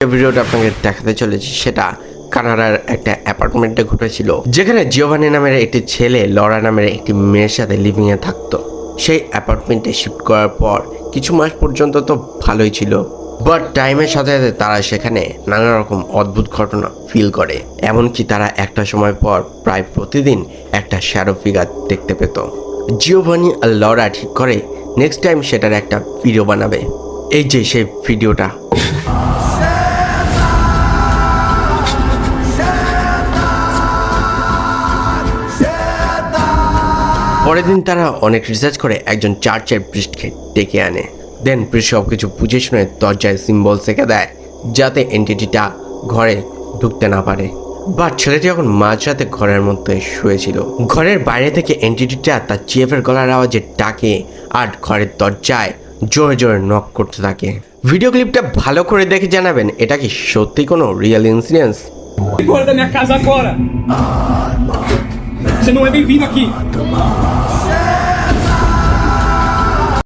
ভিডিওটা আপনাকে দেখাতে চলেছি সেটা কানাডার একটা অ্যাপার্টমেন্টে ঘটেছিল, যেখানে জিওভানি নামের একটি ছেলে লরা নামের একটি মেয়ের সাথে লিভিং এ থাকতো। সেই অ্যাপার্টমেন্টে শিফট করার পর কিছু মাস পর্যন্ত তো ভালোই ছিল, বাট টাইমের সাথে সাথে তারা সেখানে নানা রকম অদ্ভুত ঘটনা ফিল করে। এমনকি তারা একটা সময় পর প্রায় প্রতিদিন একটা শ্যাডো ফিগার দেখতে পেত। জিওভানি আর লরা ঠিক করে নেক্সট টাইম সেটার একটা ভিডিও বানাবে। এই যে সেই ভিডিওটা। পরের দিন তারা অনেক রিসার্চ করে একজন চার্চের প্রিস্টকে ডেকে আনে। দেন প্রিস্ট সব কিছু বুঝে শুনে দরজায় সিম্বল সেঁকে দেয় যাতে এন্টিটিটা ঘরে ঢুকতে না পারে। বাট ছেলেটি এখন মাঝরাতে ঘরের মধ্যে শুয়েছিল। ঘরের বাইরে থেকে এন্টিটিটা তার জিএফের গলার আওয়াজে ডাকে আর ঘরের দরজায় জোরে জোরে নক করতে থাকে। ভিডিও ক্লিপটা ভালো করে দেখে জানাবেন এটা কি সত্যি কোনো real incidence. Agora da minha casa agora! Você não é bem-vindo aqui!